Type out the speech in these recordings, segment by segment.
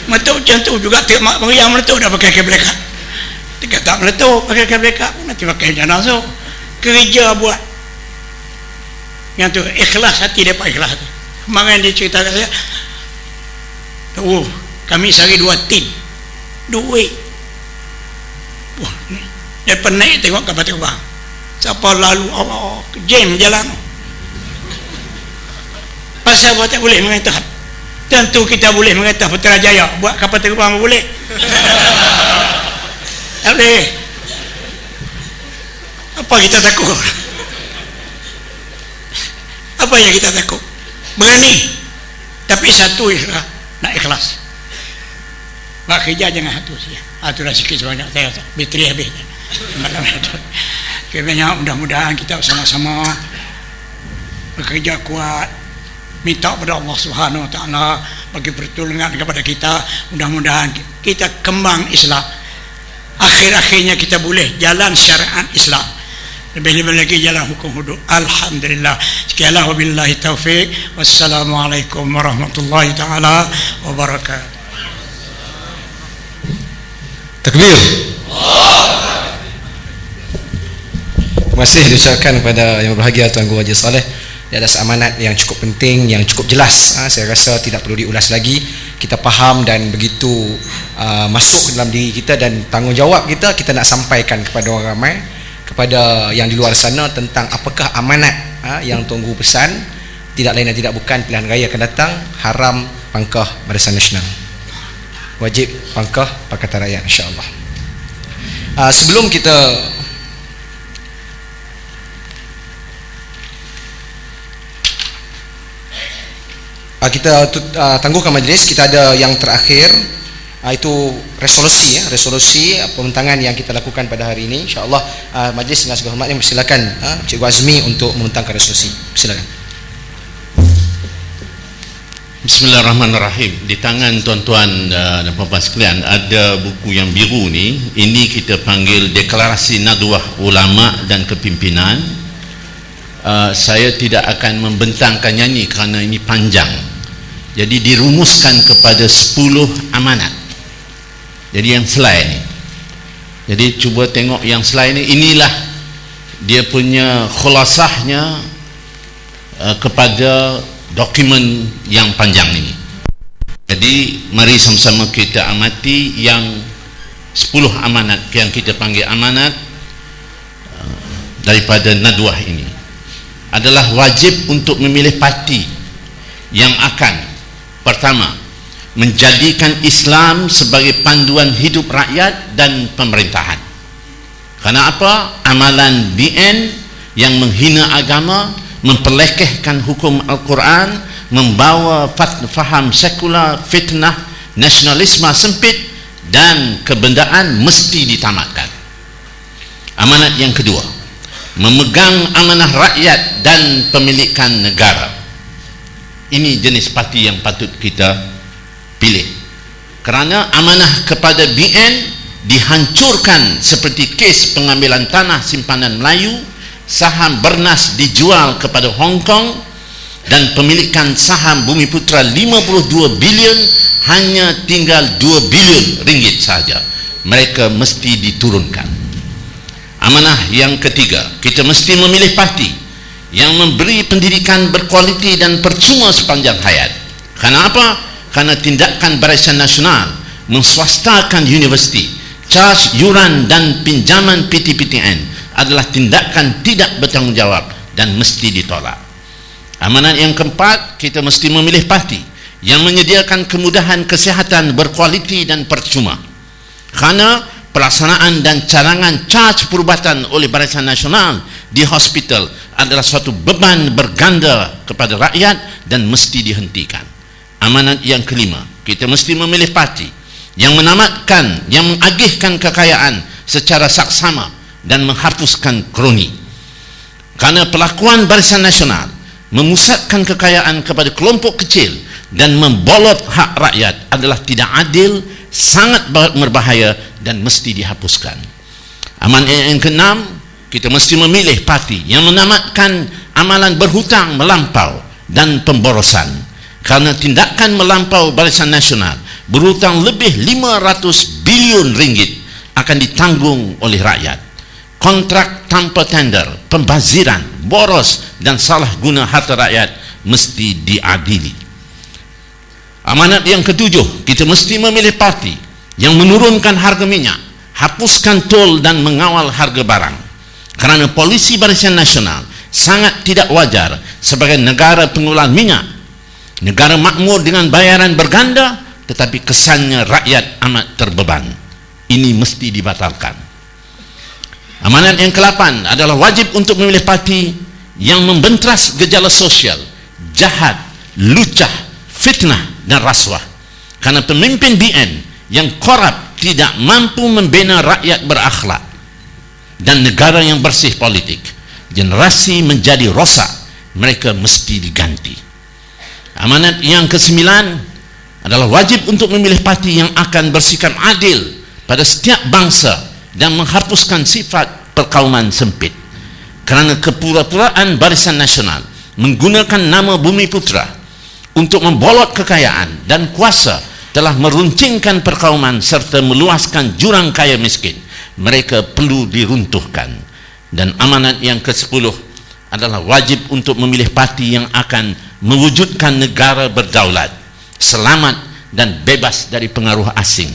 Meletup macam tu juga mak yang meletup dah pakai kabel lekat. Dia tak meletup pakai kabel lekat pun nanti pakai jenazah. Kerja buat. Yang tu ikhlas hati dia, pak ikhlas hati. Kemarin dia cerita kat saya, oh, kami sehari 2 tin duit. Wah, dia penaik tengok kapal terbang. Siapa lalu Allah jam jalan. Pasal buat tak boleh mengatakan. Tentu kita boleh mengatakan Putrajaya buat kapal terbang boleh. Tak boleh. Apa kita takut? Apa yang kita takut? Berani. Tapi satu ikhlas, nak ikhlas. Buat kerja jangan satu saja. Itulah sikit sebanyak saya bateri habis. Kiranya mudah-mudahan kita sama-sama bekerja kuat, minta kepada Allah Subhanahu Wa Taala bagi pertolongan kepada kita. Mudah-mudahan kita kembang Islam. Akhir-akhirnya kita boleh jalan syariat Islam. Lebih-lebih lagi jalan hukum hudud. Alhamdulillah. Sekianlah wabillahi taufik. Wassalamualaikum warahmatullahi taala wabarakatuh. Takbir. Masih diucapkan kepada yang berbahagia Tuan Guru Haji Saleh di atas amanat yang cukup penting, yang cukup jelas. Saya rasa tidak perlu diulas lagi. Kita faham dan begitu masuk ke dalam diri kita, dan tanggungjawab kita nak sampaikan kepada orang ramai, kepada yang di luar sana tentang apakah amanat yang Tuan Guru pesan. Tidak lain dan tidak bukan pilihan raya akan datang, haram pangkah Barisan Nasional, wajib pangkah Pakatan Rakyat, insya-Allah. Sebelum kita tangguhkan majlis, kita ada yang terakhir, itu resolusi pembentangan yang kita lakukan pada hari ini. InsyaAllah majlis dengan segala hormatnya persilakan Cikgu Azmi untuk membentangkan resolusi. Silakan. Bismillahirrahmanirrahim. Di tangan tuan-tuan dan puan-puan sekalian ada buku yang biru ni. Ini kita panggil Deklarasi Nadwah Ulama dan Kepimpinan. Saya tidak akan membentangkannya ni kerana ini panjang. Jadi dirumuskan kepada 10 amanat. Jadi yang slide ni. Jadi cuba tengok yang slide ni. Inilah dia punya khulasahnya kepada dokumen yang panjang ini. Jadi mari sama-sama kita amati yang 10 amanat yang kita panggil amanat daripada Nadwah ini. Adalah wajib untuk memilih parti yang akan, pertama, menjadikan Islam sebagai panduan hidup rakyat dan pemerintahan. Karena apa? Amalan BN yang menghina agama, memperlekehkan hukum Al-Quran, membawa faham sekular, fitnah, nasionalisme sempit dan kebendaan mesti ditamatkan. Amanat yang kedua, memegang amanah rakyat dan pemilikan negara. Ini jenis parti yang patut kita pilih, kerana amanah kepada BN dihancurkan seperti kes pengambilan tanah simpanan Melayu, saham Bernas dijual kepada Hong Kong, dan pemilikan saham Bumiputra 52 bilion hanya tinggal 2 bilion ringgit saja. Mereka mesti diturunkan. Amanah yang ketiga, kita mesti memilih parti yang memberi pendidikan berkualiti dan percuma sepanjang hayat. Kerana apa? Kerana tindakan Barisan Nasional menswastakan universiti, charge yuran dan pinjaman PTPTN adalah tindakan tidak bertanggungjawab dan mesti ditolak. Amanat yang keempat, kita mesti memilih parti yang menyediakan kemudahan kesihatan berkualiti dan percuma. Kerana pelaksanaan dan cadangan charge perubatan oleh Barisan Nasional di hospital adalah suatu beban berganda kepada rakyat dan mesti dihentikan. Amanat yang kelima, kita mesti memilih parti yang menamatkan, yang mengagihkan kekayaan secara saksama dan menghapuskan kroni. Kerana pelakuan Barisan Nasional memusatkan kekayaan kepada kelompok kecil dan membolot hak rakyat adalah tidak adil, sangat berbahaya dan mesti dihapuskan. Amanat yang keenam, kita mesti memilih parti yang menamatkan amalan berhutang melampau dan pemborosan. Kerana tindakan melampau Barisan Nasional berhutang lebih 500 bilion ringgit akan ditanggung oleh rakyat. Kontrak tanpa tender, pembaziran, boros dan salah guna harta rakyat mesti diadili. Amanat yang ketujuh, kita mesti memilih parti yang menurunkan harga minyak, hapuskan tol dan mengawal harga barang. Kerana polisi Barisan Nasional sangat tidak wajar sebagai negara pengelolaan minyak, negara makmur dengan bayaran berganda, tetapi kesannya rakyat amat terbeban. Ini mesti dibatalkan. Amanat yang ke-8 adalah wajib untuk memilih parti yang membentras gejala sosial, jahat, lucah, fitnah dan rasuah. Karena pemimpin BN yang korup tidak mampu membina rakyat berakhlak dan negara yang bersih politik, generasi menjadi rosak, mereka mesti diganti. Amanat yang ke-9 adalah wajib untuk memilih parti yang akan bersikap adil pada setiap bangsa dan menghapuskan sifat perkauman sempit. Kerana kepura-puraan Barisan Nasional menggunakan nama Bumi Putra untuk membolot kekayaan dan kuasa telah meruncingkan perkauman serta meluaskan jurang kaya miskin. Mereka perlu diruntuhkan. Dan amanat yang ke-10 adalah wajib untuk memilih parti yang akan mewujudkan negara berdaulat, selamat dan bebas dari pengaruh asing.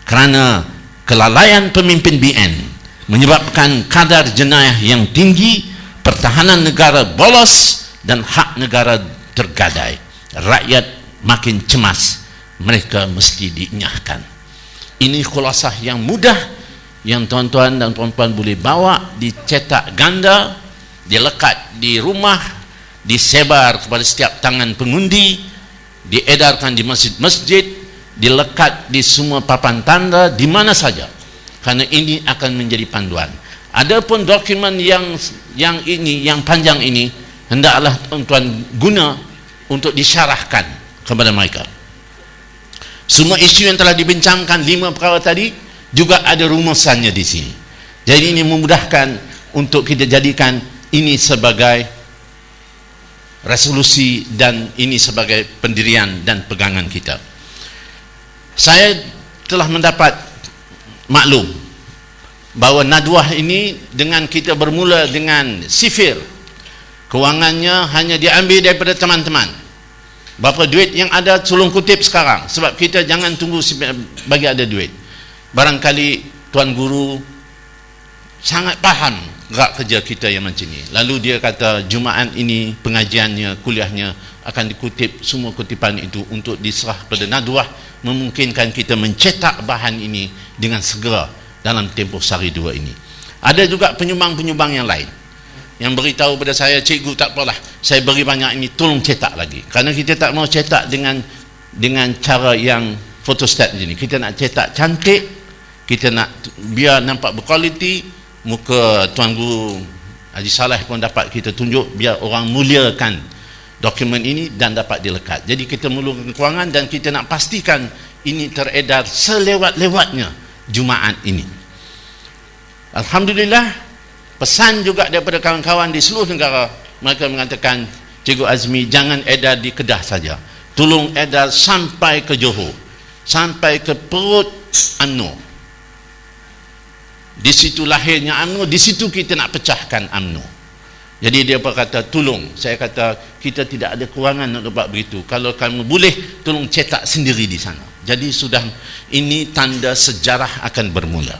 Kerana kelalaian pemimpin BN menyebabkan kadar jenayah yang tinggi, pertahanan negara bolos dan hak negara tergadai. Rakyat makin cemas, mereka mesti diinyahkan. Ini khulasah yang mudah yang tuan-tuan dan puan-puan boleh bawa, dicetak ganda, dilekat di rumah, disebar kepada setiap tangan pengundi, diedarkan di masjid-masjid, dilekat di semua papan tanda, di mana saja. Karena ini akan menjadi panduan. Adapun dokumen yang panjang ini hendaklah tuan-tuan guna untuk disyarahkan kepada mereka. Semua isu yang telah dibincangkan 5 perkara tadi juga ada rumusannya di sini. Jadi ini memudahkan untuk kita jadikan ini sebagai resolusi dan ini sebagai pendirian dan pegangan kita. Saya telah mendapat maklum bahawa Nadwah ini dengan kita bermula dengan sifir, kewangannya hanya diambil daripada teman-teman. Berapa duit yang ada tolong kutip sekarang, sebab kita jangan tunggu bagi ada duit. Barangkali Tuan Guru sangat paham gerak kerja kita yang macam ni. Lalu dia kata Jumaat ini pengajiannya, kuliahnya akan dikutip semua kutipan itu untuk diserah pada Nadwah, memungkinkan kita mencetak bahan ini dengan segera dalam tempoh sehari dua ini. Ada juga penyumbang-penyumbang yang lain yang beritahu pada saya, cikgu tak apalah, saya beri banyak ini, tolong cetak lagi. Kerana kita tak mau cetak dengan cara yang photostat macam ni. Kita nak cetak cantik, kita nak biar nampak berkualiti. Muka Tuan Guru Haji Saleh pun dapat kita tunjuk, biar orang muliakan dokumen ini dan dapat dilekat. Jadi kita mulakan kewangan dan kita nak pastikan ini teredar selewat-lewatnya Jumaat ini. Alhamdulillah, pesan juga daripada kawan-kawan di seluruh negara. Mereka mengatakan, Cikgu Azmi, jangan edar di Kedah saja, tolong edar sampai ke Johor, sampai ke perut UMNO. Di situ lahirnya UMNO, di situ kita nak pecahkan UMNO. Jadi dia berkata, tolong, saya kata kita tidak ada kewangan untuk buat begitu. Kalau kamu boleh, tolong cetak sendiri di sana. Jadi sudah, ini tanda sejarah akan bermula.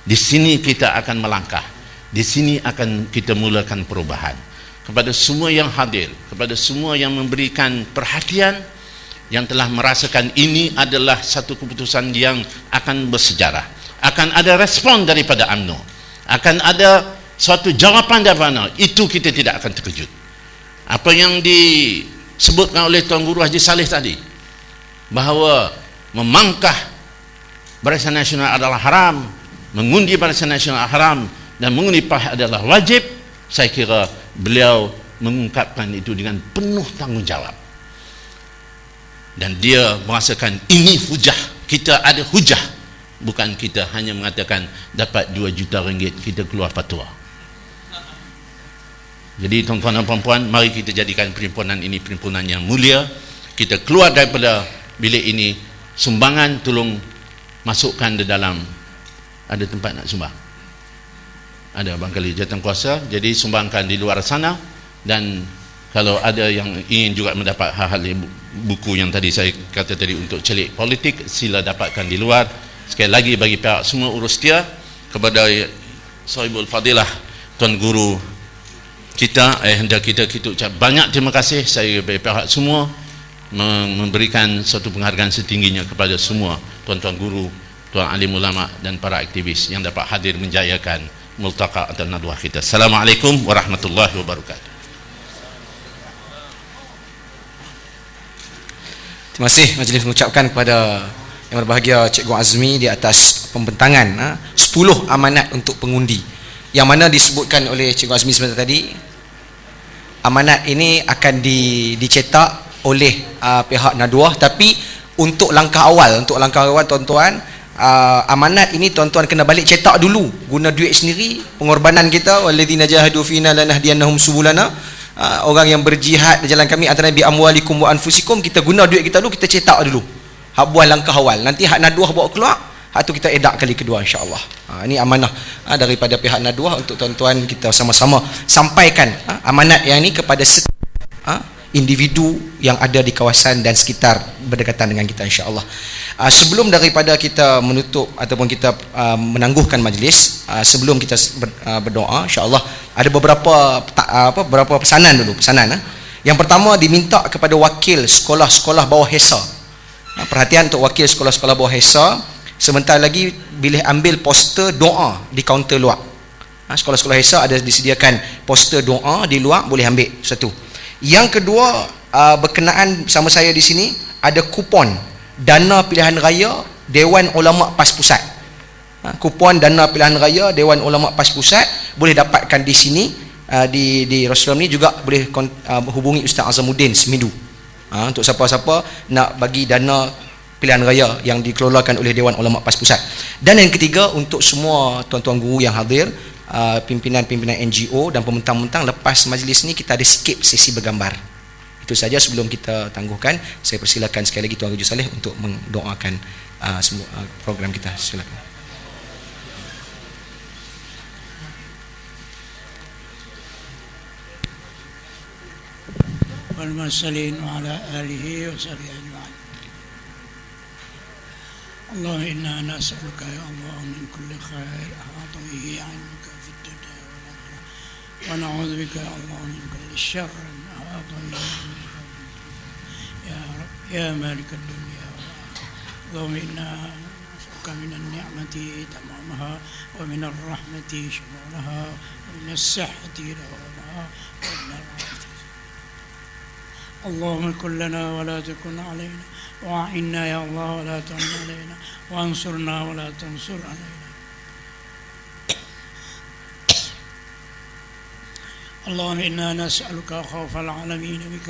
Di sini kita akan melangkah, di sini akan kita mulakan perubahan. Kepada semua yang hadir, kepada semua yang memberikan perhatian, yang telah merasakan ini adalah satu keputusan yang akan bersejarah. Akan ada respon daripada UMNO, akan ada suatu jawapan daripada UMNO. Itu kita tidak akan terkejut. Apa yang disebutkan oleh Tuan Guru Haji Saleh tadi, bahawa memangkah Barisan Nasional adalah haram, mengundi Barisan Nasional haram, dan mengundi PAS adalah wajib, saya kira beliau mengungkapkan itu dengan penuh tanggungjawab. Dan dia merasakan ini hujah, kita ada hujah. Bukan kita hanya mengatakan dapat 2 juta ringgit kita keluar fatwa. Jadi tuan-tuan dan puan-puan, mari kita jadikan perhimpunan ini perhimpunan yang mulia. Kita keluar daripada bilik ini sumbangan tolong masukkan di dalam, ada tempat nak sumbang, ada barangkali jawatan kuasa, jadi sumbangkan di luar sana. Dan kalau ada yang ingin juga mendapat hal-hal buku yang tadi saya kata tadi untuk celik politik, sila dapatkan di luar. Sekali lagi bagi pihak semua urus setia, kepada Sahibul Fadilah Tuan Guru kita, ayahanda kita ucap banyak terima kasih. Saya bagi pihak semua memberikan satu penghargaan setingginya kepada semua tuan-tuan guru, tuan alim ulama dan para aktivis yang dapat hadir menjayakan multaqa atau nadwah kita. Assalamualaikum warahmatullahi wabarakatuh. Terima kasih majlis mengucapkan kepada yang berbahagia Cikgu Azmi di atas pembentangan 10 amanat untuk pengundi, yang mana disebutkan oleh Cikgu Azmi sebentar tadi. Amanat ini akan dicetak oleh pihak Nadwah, tapi untuk langkah awal tuan-tuan, amanat ini tuan-tuan kena balik cetak dulu guna duit sendiri, pengorbanan kita, walladzina jahadu fina lanahdiyannahum subulana. Orang yang berjihad di jalan kami antara bi amwalikum wa anfusikum, kita guna duit kita dulu, kita cetak dulu hak buat langkah awal, nanti hak Nadwah bawa keluar, hak tu kita edak kali kedua insya-Allah. Ini amanah daripada pihak Nadwah untuk tuan-tuan, kita sama-sama sampaikan amanat yang ini kepada setiap individu yang ada di kawasan dan sekitar berdekatan dengan kita insya-Allah. Sebelum daripada kita menutup ataupun kita menangguhkan majlis, sebelum kita berdoa insya-Allah, ada beberapa pesanan dulu. Yang pertama, diminta kepada wakil sekolah-sekolah bawah HESA. Perhatian untuk wakil sekolah-sekolah bawah HESA, sebentar lagi boleh ambil poster doa di kaunter luar. Sekolah-sekolah HESA ada disediakan poster doa di luar, boleh ambil satu. Yang kedua, berkenaan sama saya di sini, ada kupon dana pilihan raya Dewan Ulama PAS Pusat. Kupon dana pilihan raya Dewan Ulama PAS Pusat boleh dapatkan di sini, di Rasulullah ni. Juga boleh hubungi Ustaz Azamuddin Semidu untuk siapa-siapa nak bagi dana pilihan raya yang dikelolakan oleh Dewan Ulama PAS Pusat. Dan yang ketiga, untuk semua tuan-tuan guru yang hadir, pimpinan-pimpinan NGO dan pembentang-bentang, lepas majlis ni kita ada sikit sesi bergambar. Itu saja sebelum kita tangguhkan. Saya persilakan sekali lagi Tuan Guru Saleh untuk mendoakan semua program kita. Silakan. wal mursalin wa ala alihi wa sahbihi ajma'in. Allah inna nas'aluka ya Allah min kulli khair ahata bihi 'ilmuka fid dunya wal akhirah, wa na'udzu bika ya Allah min kulli sharrin ahata bihi ya Rabb ya malik ad-dunya wal akhirah. Allahumma inna nas'aluka min an-ni'mati tamamaha wa min ar-rahmati shumulaha wa min as-sihhati dawamaha wa min al-'afiyati. اللهم كن لنا ولا تكن علينا، وأعنا يا الله ولا تعن علينا، وانصرنا ولا تنصر علينا. اللهم إنا نسألك خوف العالمين بك،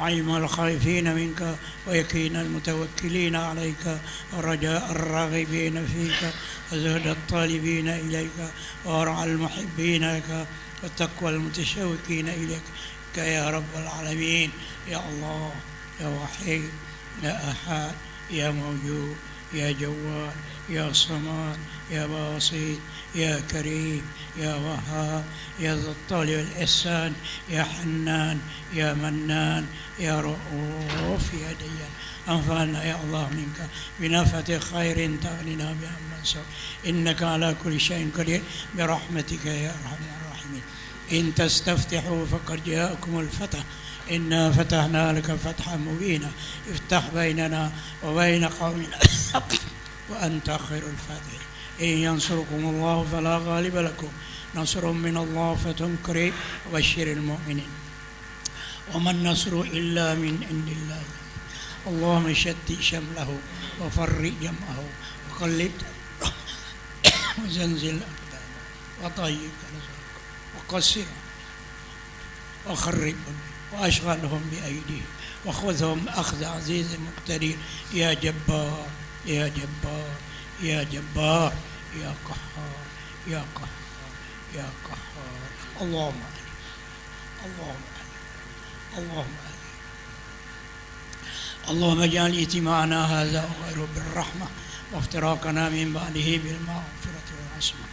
وعلم الخائفين منك، ويقين المتوكلين عليك، ورجاء الراغبين فيك، وزهد الطالبين إليك، وورع المحبين لك، وتقوى المتشوقين إليك يا رب العالمين. يا الله يا وحيد يا أحد يا موجود يا جواد يا صمد يا باسط يا كريم يا وهاب يا ذا الطول والإحسان يا حنان يا منان يا رؤوف يا ديان. أنفعنا يا الله منك بنفة خير تغننا بها من سوء، إنك على كل شيء قدير برحمتك يا أرحم الراحمين. إن تستفتحوا فقد جاءكم الفتح، إنا فتحنا لك فتحا مبينا، افتح بيننا وبين قومنا وأنت خير الفاتحين. إن ينصركم الله فلا غالب لكم، نصر من الله فتنكري، وبشر المؤمنين. وما النصر إلا من عند الله. اللهم شتت شمله وفرق جمعه وقلب وزنزل أقدامه وطيب وقصر وخرب وأشغلهم بأيديهم وخذهم أخذ عزيز مقتدر. يا جبار يا جبار يا جبار يا قهار يا قهار يا قهار. اللهم عليك اللهم عليك اللهم عليك اللهم اجعل اجتماعنا هذا خير بالرحمة وافتراقنا من بعده بالمغفرة والعصمة.